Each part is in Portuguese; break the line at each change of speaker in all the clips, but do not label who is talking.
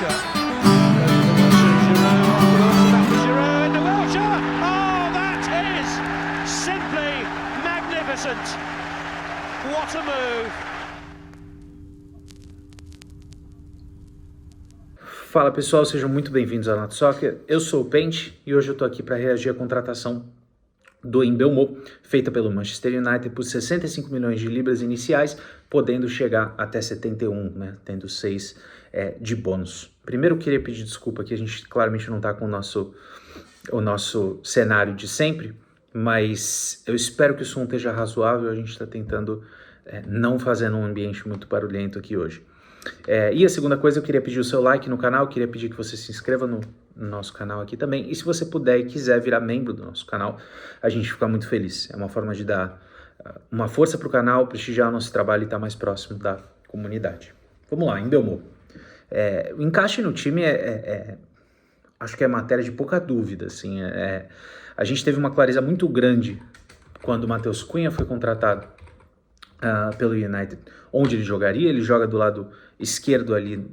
Wilshere. Goes to Wilshere, Giroud, back to Giroud, into Wilshere! Oh, that is simply magnificent. What a move.
Fala pessoal, sejam muito bem-vindos ao Nato Soccer. Eu sou o Pente e hoje eu tô aqui para reagir à contratação do Mbeumo, feita pelo Manchester United por 65 milhões de libras iniciais, podendo chegar até 71, né, tendo 6 de bônus. Primeiro eu queria pedir desculpa que a gente claramente não tá com o nosso cenário de sempre, mas eu espero que o som esteja razoável. A gente está tentando não fazer um ambiente muito barulhento aqui hoje. E a segunda coisa, eu queria pedir o seu like no canal, queria pedir que você se inscreva no nosso canal aqui também, e se você puder e quiser virar membro do nosso canal, a gente fica muito feliz. É uma forma de dar uma força para o canal, prestigiar o nosso trabalho e estar mais próximo da comunidade. Vamos lá, Mbeumo. O encaixe no time acho que é matéria de pouca dúvida, assim. A gente teve uma clareza muito grande quando o Matheus Cunha foi contratado pelo United, onde ele jogaria. Ele joga do lado esquerdo ali,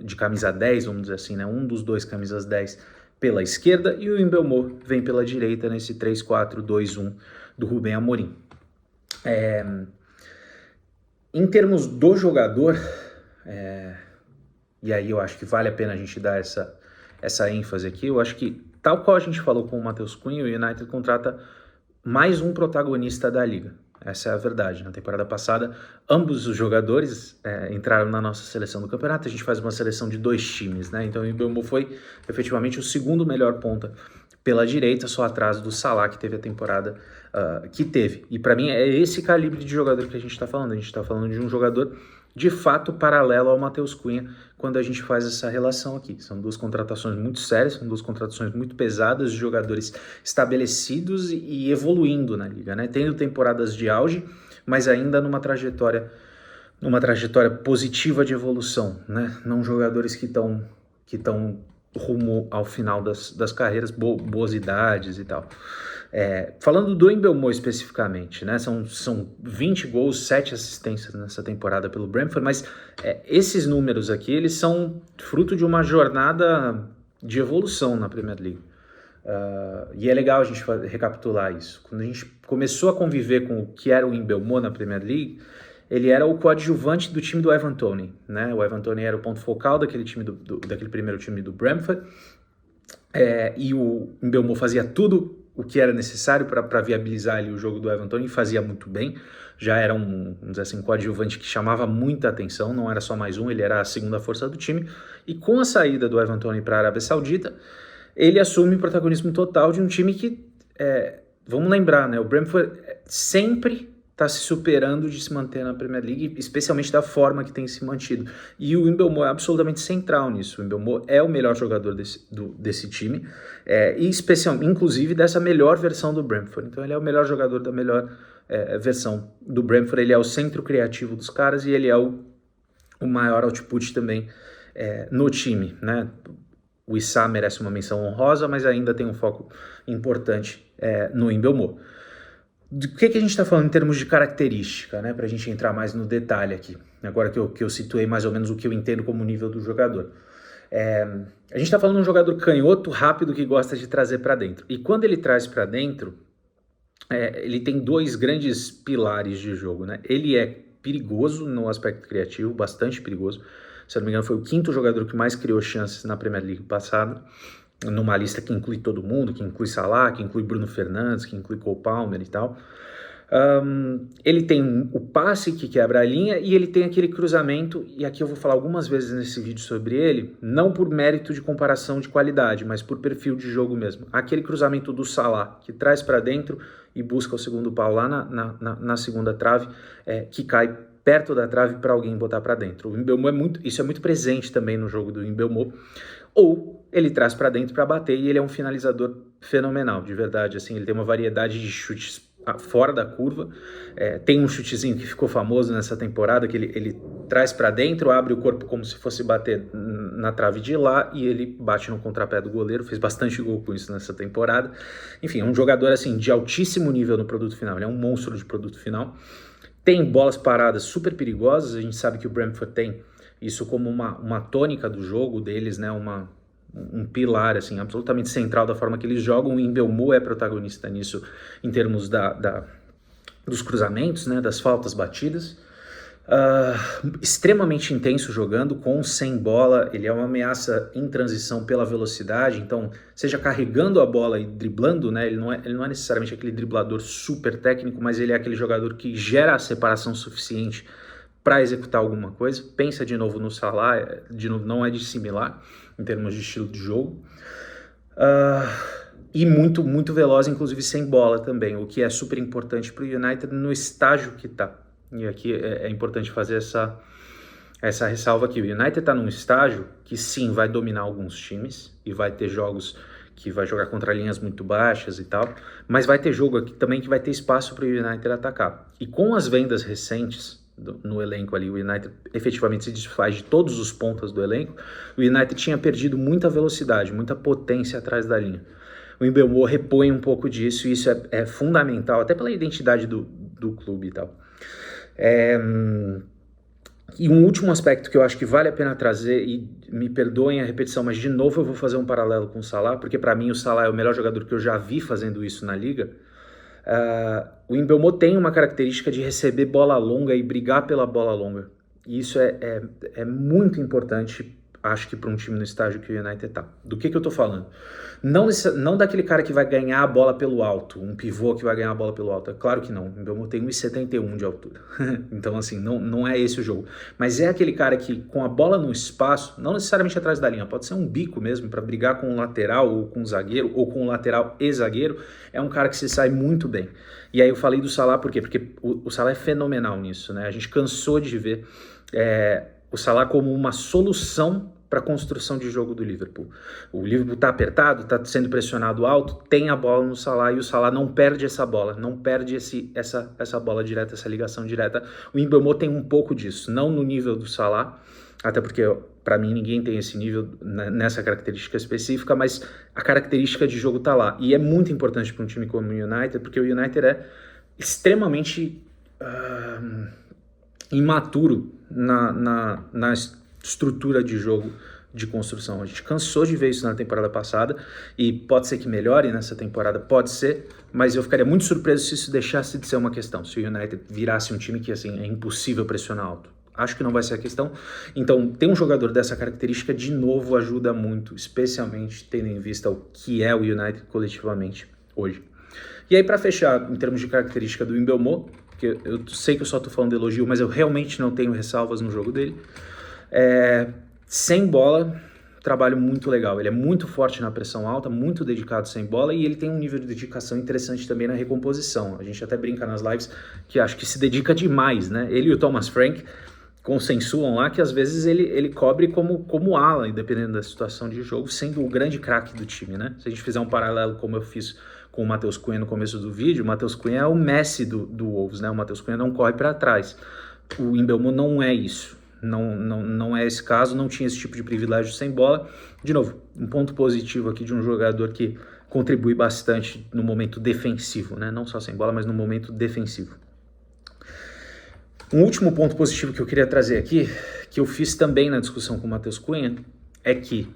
de camisa 10, vamos dizer assim, né? Um dos dois camisas 10 pela esquerda, e o Mbeumo vem pela direita nesse 3-4-2-1 do Rubem Amorim. Em termos do jogador, e aí eu acho que vale a pena a gente dar essa ênfase aqui, eu acho que, tal qual a gente falou com o Matheus Cunha, o United contrata mais um protagonista da liga. Essa é a verdade. Na temporada passada, ambos os jogadores entraram na nossa seleção do campeonato. A gente faz uma seleção de 2 times, né? Então o Mbeumo foi efetivamente o segundo melhor ponta pela direita, só atrás do Salah, que teve a temporada que teve. E para mim é esse calibre de jogador que a gente está falando. A gente está falando de um jogador de fato paralelo ao Matheus Cunha quando a gente faz essa relação aqui. São 2 contratações muito sérias, são 2 contratações muito pesadas, de jogadores estabelecidos e evoluindo na liga, né? Tendo temporadas de auge, mas ainda numa trajetória positiva de evolução, né? Não jogadores que estão rumo ao final das carreiras, boas idades e tal. Falando do Mbeumo especificamente, né, são 20 gols, 7 assistências nessa temporada pelo Brentford, mas esses números aqui, eles são fruto de uma jornada de evolução na Premier League. E é legal a gente recapitular isso. Quando a gente começou a conviver com o que era o Mbeumo na Premier League, ele era o coadjuvante do time do Ivan Toney, né? O Ivan Toney era o ponto focal daquele time daquele primeiro time do Brentford, e o Mbeumo fazia tudo o que era necessário para viabilizar ali o jogo do Ivan Toney, e fazia muito bem. Já era vamos dizer assim, coadjuvante que chamava muita atenção, não era só mais um, ele era a segunda força do time. E com a saída do Ivan Toney para a Arábia Saudita, ele assume o protagonismo total de um time que, vamos lembrar, né, o Brentford sempre está se superando de se manter na Premier League, especialmente da forma que tem se mantido. E o Mbeumo é absolutamente central nisso. O Mbeumo é o melhor jogador desse time, inclusive dessa melhor versão do Brentford. Então ele é o melhor jogador da melhor versão do Brentford. Ele é o centro criativo dos caras e ele é o maior output também no time, né? O Issa merece uma menção honrosa, mas ainda tem um foco importante no Mbeumo. Do que a gente está falando em termos de característica, né? Para a gente entrar mais no detalhe aqui, agora que eu situei mais ou menos o que eu entendo como nível do jogador. A gente está falando de um jogador canhoto, rápido, que gosta de trazer para dentro. E quando ele traz para dentro, ele tem 2 grandes pilares de jogo, né? Ele é perigoso no aspecto criativo, bastante perigoso. Se eu não me engano, foi o 5º jogador que mais criou chances na Premier League passada, numa lista que inclui todo mundo, que inclui Salah, que inclui Bruno Fernandes, que inclui Cole Palmer e tal. Ele tem o passe que quebra a linha e ele tem aquele cruzamento, e aqui eu vou falar algumas vezes nesse vídeo sobre ele, não por mérito de comparação de qualidade, mas por perfil de jogo mesmo. Aquele cruzamento do Salah, que traz para dentro e busca o segundo pau lá na segunda trave, que cai perto da trave para alguém botar para dentro. O Mbeumo isso é muito presente também no jogo do Mbeumo. Ou ele traz para dentro para bater, e ele é um finalizador fenomenal, de verdade. Assim, ele tem uma variedade de chutes fora da curva. Tem um chutezinho que ficou famoso nessa temporada, que ele traz para dentro, abre o corpo como se fosse bater na trave de lá, e ele bate no contrapé do goleiro. Fez bastante gol com isso nessa temporada. Enfim, é um jogador assim de altíssimo nível no produto final. Ele é um monstro de produto final. Tem bolas paradas super perigosas. A gente sabe que o Brentford tem isso como uma tônica do jogo deles, né, um pilar assim, absolutamente central da forma que eles jogam. O Mbeumo é protagonista nisso em termos dos cruzamentos, né, das faltas batidas. Extremamente intenso jogando, com sem bola, ele é uma ameaça em transição pela velocidade, então seja carregando a bola e driblando, né, ele não é necessariamente aquele driblador super técnico, mas ele é aquele jogador que gera a separação suficiente para executar alguma coisa. Pensa de novo no Salah, de novo, não é dissimilar em termos de estilo de jogo, e muito, muito veloz, inclusive sem bola também, o que é super importante para o United no estágio que está. E aqui é importante fazer essa ressalva aqui. O United está num estágio que sim, vai dominar alguns times e vai ter jogos que vai jogar contra linhas muito baixas e tal, mas vai ter jogo aqui também que vai ter espaço para o United atacar. E com as vendas recentes no elenco ali, o United efetivamente se desfaz de todos os pontas do elenco. O United tinha perdido muita velocidade, muita potência atrás da linha. O Mbeumo repõe um pouco disso e isso é fundamental, até pela identidade do clube e tal. E um último aspecto que eu acho que vale a pena trazer, e me perdoem a repetição, mas de novo eu vou fazer um paralelo com o Salah, porque para mim o Salah é o melhor jogador que eu já vi fazendo isso na liga. O Mbeumo tem uma característica de receber bola longa e brigar pela bola longa, e isso é muito importante, acho que para um time no estágio que o United está. Do que eu estou falando? Não daquele cara que vai ganhar a bola pelo alto, um pivô que vai ganhar a bola pelo alto. É claro que não. O Mbeumo tem 1,71 de altura. Então, assim, não é esse o jogo. Mas é aquele cara que, com a bola no espaço, não necessariamente atrás da linha, pode ser um bico mesmo, para brigar com o lateral, ou com o zagueiro, ou com o lateral e zagueiro, é um cara que se sai muito bem. E aí eu falei do Salah por quê? Porque o Salah é fenomenal nisso, né? A gente cansou de ver o Salah como uma solução para a construção de jogo do Liverpool. O Liverpool está apertado, está sendo pressionado alto, tem a bola no Salah e o Salah não perde essa bola, não perde essa bola direta, essa ligação direta. O Mbeumo tem um pouco disso, não no nível do Salah, até porque para mim ninguém tem esse nível nessa característica específica, mas a característica de jogo está lá. E é muito importante para um time como o United, porque o United é extremamente imaturo na estrutura de jogo de construção. A gente cansou de ver isso na temporada passada e pode ser que melhore nessa temporada, pode ser, mas eu ficaria muito surpreso se isso deixasse de ser uma questão, se o United virasse um time que assim é impossível pressionar alto. Acho que não vai ser a questão. Então, ter um jogador dessa característica de novo ajuda muito, especialmente tendo em vista o que é o United coletivamente hoje. E aí, para fechar, em termos de característica do Mbeumo, que eu sei que eu só estou falando de elogio, mas eu realmente não tenho ressalvas no jogo dele. Sem bola, trabalho muito legal. Ele é muito forte na pressão alta, muito dedicado sem bola, e ele tem um nível de dedicação interessante também na recomposição. A gente até brinca nas lives que acho que se dedica demais, né? Ele e o Thomas Frank consensuam lá que às vezes ele cobre como ala, dependendo da situação de jogo, sendo o grande craque do time, né? Se a gente fizer um paralelo como eu fiz com o Matheus Cunha no começo do vídeo, o Matheus Cunha é o Messi do Wolves, né? O Matheus Cunha não corre para trás. O Mbeumo não é isso. Não é esse caso, não tinha esse tipo de privilégio sem bola. De novo, um ponto positivo aqui de um jogador que contribui bastante no momento defensivo, né? Não só sem bola, mas no momento defensivo. Um último ponto positivo que eu queria trazer aqui, que eu fiz também na discussão com o Matheus Cunha, é que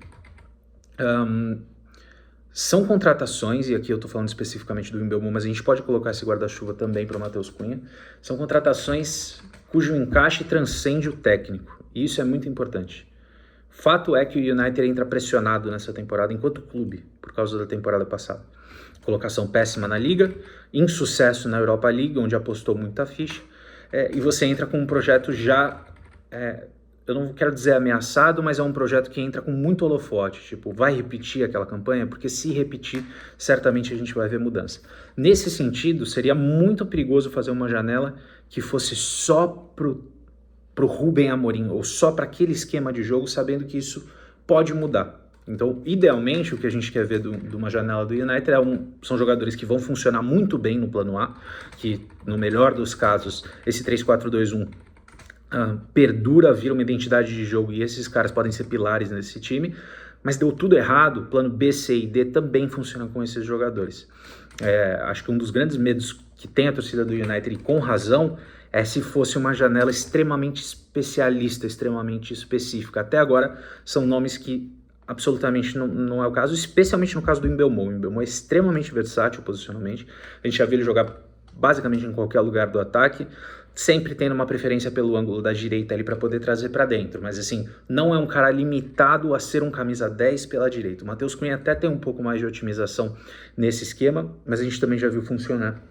são contratações, e aqui eu estou falando especificamente do Mbeumo, mas a gente pode colocar esse guarda-chuva também para o Matheus Cunha, são contratações cujo encaixe transcende o técnico, e isso é muito importante. Fato é que o United entra pressionado nessa temporada enquanto clube, por causa da temporada passada. Colocação péssima na Liga, insucesso na Europa League, onde apostou muita ficha, e você entra com um projeto já, eu não quero dizer ameaçado, mas é um projeto que entra com muito holofote, tipo, vai repetir aquela campanha? Porque se repetir, certamente a gente vai ver mudança. Nesse sentido, seria muito perigoso fazer uma janela que fosse só pro Rubem Amorim, ou só para aquele esquema de jogo, sabendo que isso pode mudar. Então, idealmente, o que a gente quer ver de uma janela do United são jogadores que vão funcionar muito bem no plano A, que, no melhor dos casos, esse 3-4-2-1 perdura, vira uma identidade de jogo, e esses caras podem ser pilares nesse time, mas deu tudo errado, plano B, C e D também funciona com esses jogadores. Acho que um dos grandes medos que tem a torcida do United, e com razão, é se fosse uma janela extremamente especialista, extremamente específica. Até agora, são nomes que absolutamente não é o caso, especialmente no caso do Mbeumo. O Mbeumo é extremamente versátil posicionalmente, a gente já viu ele jogar basicamente em qualquer lugar do ataque, sempre tendo uma preferência pelo ângulo da direita ali para poder trazer para dentro, mas assim, não é um cara limitado a ser um camisa 10 pela direita. O Matheus Cunha até tem um pouco mais de otimização nesse esquema, mas a gente também já viu funcionar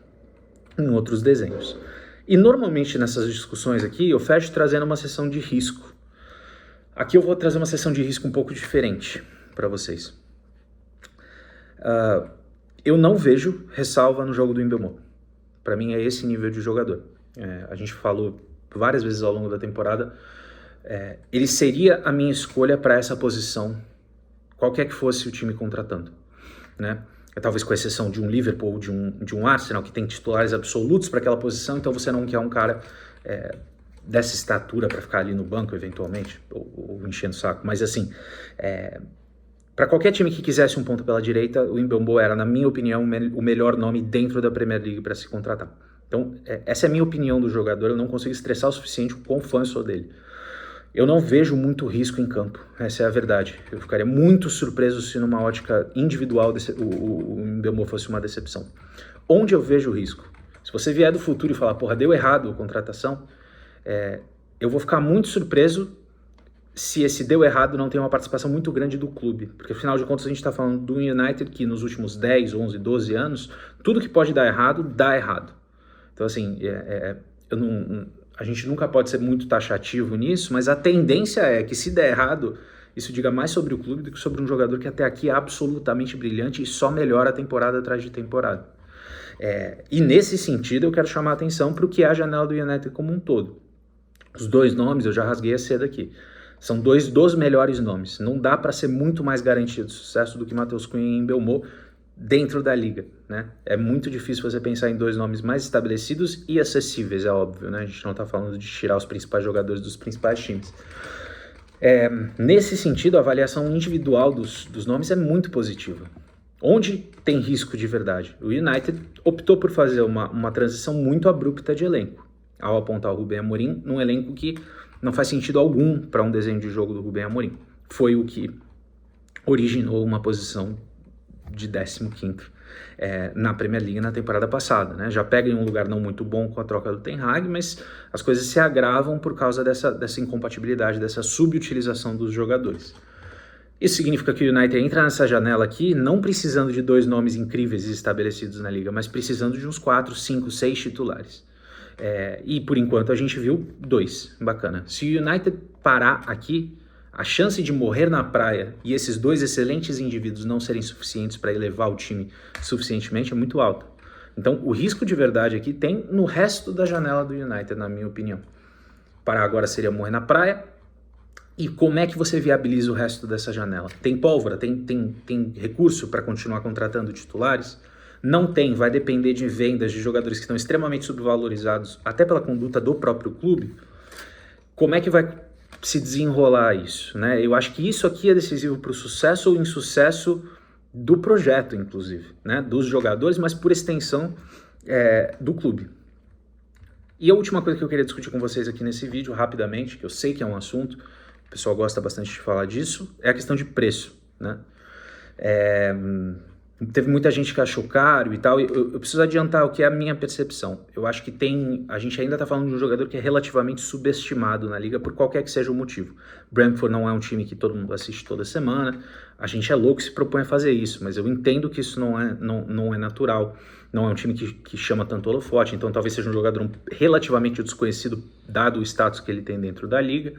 em outros desenhos. E normalmente nessas discussões aqui eu fecho trazendo uma sessão de risco. Aqui eu vou trazer uma sessão de risco um pouco diferente para vocês. Eu não vejo ressalva no jogo do Mbeumo. Para mim é esse nível de jogador. A gente falou várias vezes ao longo da temporada, ele seria a minha escolha para essa posição, qualquer que fosse o time contratando, né? Talvez com exceção de um Liverpool ou de um Arsenal, que tem titulares absolutos para aquela posição, então você não quer um cara dessa estatura para ficar ali no banco, eventualmente, ou enchendo o saco. Mas assim, para qualquer time que quisesse um ponto pela direita, o Mbeumo era, na minha opinião, o melhor nome dentro da Premier League para se contratar. Então, essa é a minha opinião do jogador, eu não consigo estressar o suficiente o quão fã eu sou dele. Eu não vejo muito risco em campo, essa é a verdade. Eu ficaria muito surpreso se numa ótica individual o Mbeumo fosse uma decepção. Onde eu vejo o risco? Se você vier do futuro e falar, porra, deu errado a contratação, eu vou ficar muito surpreso se esse deu errado não tem uma participação muito grande do clube. Porque, afinal de contas, a gente está falando do United que nos últimos 10, 11, 12 anos, tudo que pode dar errado, dá errado. Então, assim, a gente nunca pode ser muito taxativo nisso, mas a tendência é que se der errado, isso diga mais sobre o clube do que sobre um jogador que até aqui é absolutamente brilhante e só melhora temporada atrás de temporada. E nesse sentido eu quero chamar a atenção para o que é a janela do United como um todo. Os dois nomes eu já rasguei a seda aqui. São dois dos melhores nomes. Não dá para ser muito mais garantido de sucesso do que Matheus Cunha e Mbeumo dentro da liga, né? É muito difícil você pensar em dois nomes mais estabelecidos e acessíveis, é óbvio, né? A gente não está falando de tirar os principais jogadores dos principais times. Nesse sentido, a avaliação individual dos nomes é muito positiva. Onde tem risco de verdade? O United optou por fazer uma transição muito abrupta de elenco, ao apontar o Rubem Amorim num elenco que não faz sentido algum para um desenho de jogo do Rubem Amorim. Foi o que originou uma posição de 15º na Premier League na temporada passada, né? Já pega em um lugar não muito bom com a troca do Ten Hag, mas as coisas se agravam por causa dessa incompatibilidade, dessa subutilização dos jogadores. Isso significa que o United entra nessa janela aqui não precisando de dois nomes incríveis estabelecidos na liga, mas precisando de uns 4, 5, 6 titulares. E por enquanto a gente viu 2, bacana. Se o United parar aqui, a chance de morrer na praia e esses dois excelentes indivíduos não serem suficientes para elevar o time suficientemente é muito alta. Então, o risco de verdade aqui tem no resto da janela do United, na minha opinião. Parar agora seria morrer na praia. E como é que você viabiliza o resto dessa janela? Tem pólvora? Tem recurso para continuar contratando titulares? Não tem, vai depender de vendas de jogadores que estão extremamente subvalorizados, até pela conduta do próprio clube. Como é que vai se desenrolar isso, né? Eu acho que isso aqui é decisivo para o sucesso ou insucesso do projeto, inclusive, né? Dos jogadores, mas por extensão do clube. E a última coisa que eu queria discutir com vocês aqui nesse vídeo, rapidamente, que eu sei que é um assunto, o pessoal gosta bastante de falar disso, é a questão de preço, né? Teve muita gente que achou caro e tal, eu preciso adiantar o que é a minha percepção. Eu acho que a gente ainda está falando de um jogador que é relativamente subestimado na liga por qualquer que seja o motivo. Brentford não é um time que todo mundo assiste toda semana, a gente é louco se propõe a fazer isso, mas eu entendo que isso não é natural, não é um time que chama tanto holofote, então talvez seja um jogador relativamente desconhecido, dado o status que ele tem dentro da liga.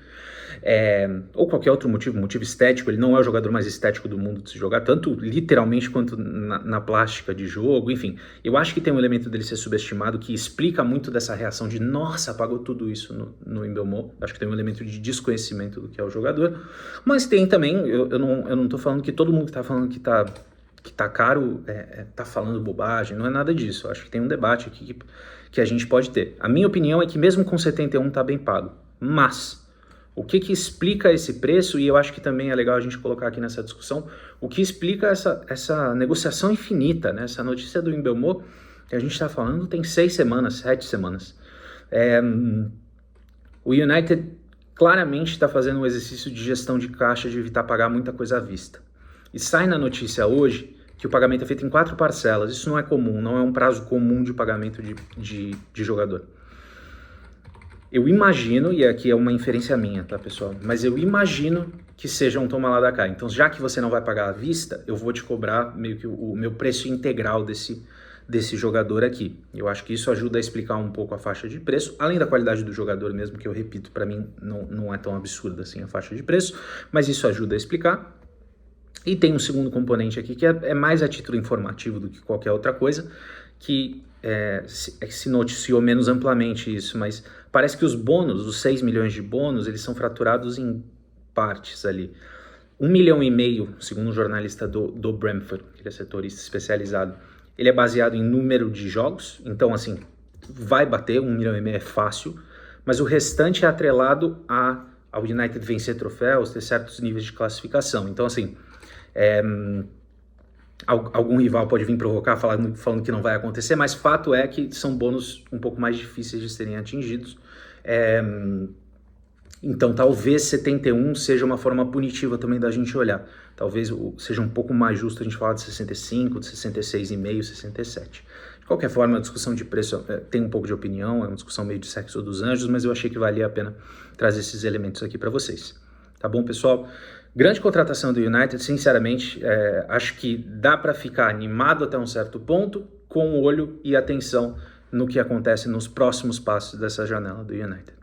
Ou qualquer outro motivo estético, ele não é o jogador mais estético do mundo de se jogar, tanto literalmente quanto na plástica de jogo, enfim. Eu acho que tem um elemento dele ser subestimado que explica muito dessa reação de nossa, pagou tudo isso no Mbeumo. Acho que tem um elemento de desconhecimento do que é o jogador, mas tem também, eu não tô falando que todo mundo que tá falando que tá caro tá falando bobagem, não é nada disso. Eu acho que tem um debate aqui que a gente pode ter. A minha opinião é que mesmo com 71 tá bem pago, mas o que explica esse preço, e eu acho que também é legal a gente colocar aqui nessa discussão, o que explica essa negociação infinita, né? Essa notícia do Mbeumo, que a gente está falando tem 6 semanas, 7 semanas. O United claramente está fazendo um exercício de gestão de caixa, de evitar pagar muita coisa à vista. E sai na notícia hoje que o pagamento é feito em 4 parcelas. Isso não é comum, não é um prazo comum de pagamento de jogador. Eu imagino, e aqui é uma inferência minha, tá, pessoal? Mas eu imagino que seja um toma lá da cá. Então, já que você não vai pagar à vista, eu vou te cobrar meio que o meu preço integral desse jogador aqui. Eu acho que isso ajuda a explicar um pouco a faixa de preço, além da qualidade do jogador mesmo, que eu repito, para mim não é tão absurda assim a faixa de preço, mas isso ajuda a explicar. E tem um segundo componente aqui, que é mais a título informativo do que qualquer outra coisa, que se noticiou menos amplamente isso, mas parece que os bônus, os 6 milhões de bônus, eles são fraturados em partes ali. 1,5 milhão, segundo um jornalista do Brentford, que é setorista especializado, ele é baseado em número de jogos, então assim, vai bater 1,5 milhão é fácil, mas o restante é atrelado ao United vencer troféus, ter certos níveis de classificação. Então assim, algum rival pode vir provocar falando que não vai acontecer, mas fato é que são bônus um pouco mais difíceis de serem atingidos. Então talvez 71 seja uma forma punitiva também da gente olhar. Talvez seja um pouco mais justo a gente falar de 65, de 66,5, 67. De qualquer forma, a discussão de preço tem um pouco de opinião, é uma discussão meio de sexo dos anjos, mas eu achei que valia a pena trazer esses elementos aqui para vocês. Tá bom, pessoal? Grande contratação do United, sinceramente, acho que dá para ficar animado até um certo ponto, com olho e atenção no que acontece nos próximos passos dessa janela do United.